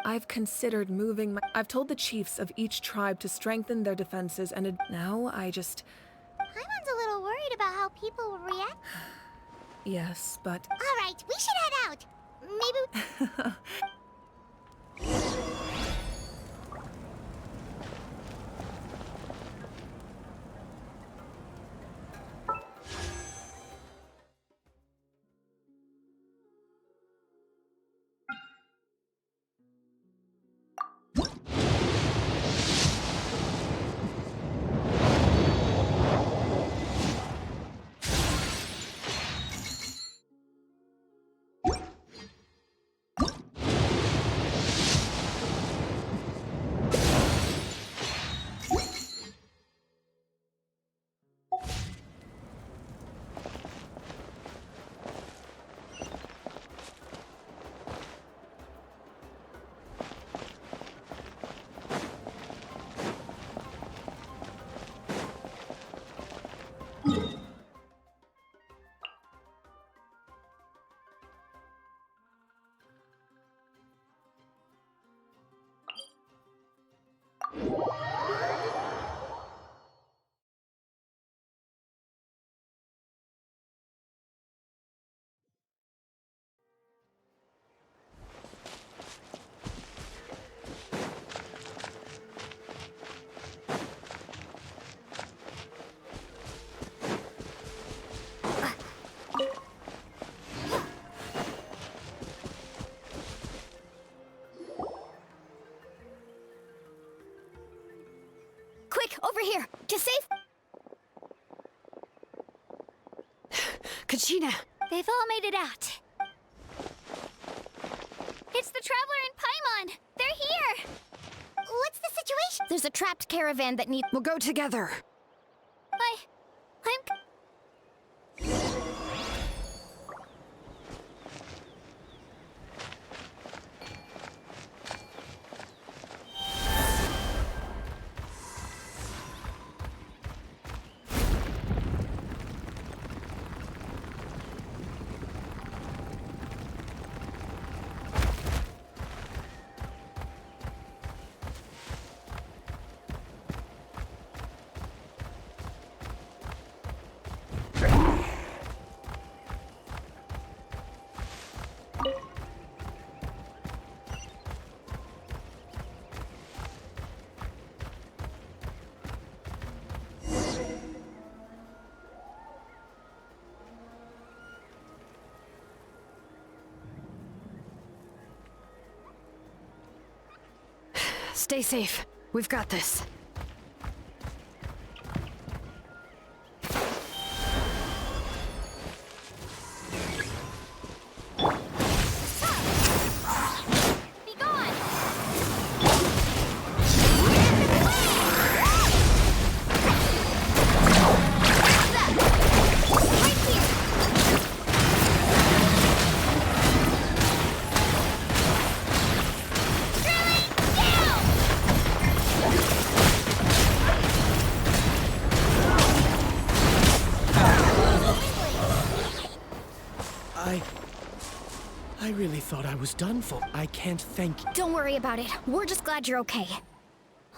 I've considered moving my... I've told the chiefs of each tribe to strengthen their defenses and now I just... Paimon's a little worried about how people will react. Yes, but... All right, we should head out. Maybe... Over here! To safe! Kachina! They've all made it out. It's the Traveler and Paimon! They're here! What's the situation? There's a trapped caravan that needs... We'll go together. I'm... Stay safe. We've got this. Be gone! Right here! I really thought I was done for. I can't thank you. Don't worry about it. We're just glad you're okay.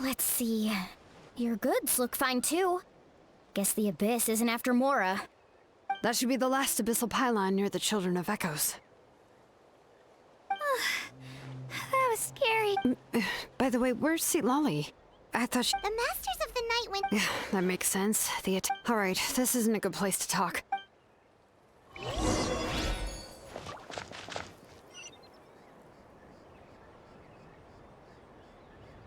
Let's see. Your goods look fine too. Guess the Abyss isn't after Mora. That should be the last abyssal pylon near the Children of Echoes. That was scary. By the way, where's Lolly? I thought she... The Masters of the Night went... Yeah, that makes sense. Alright, this isn't a good place to talk.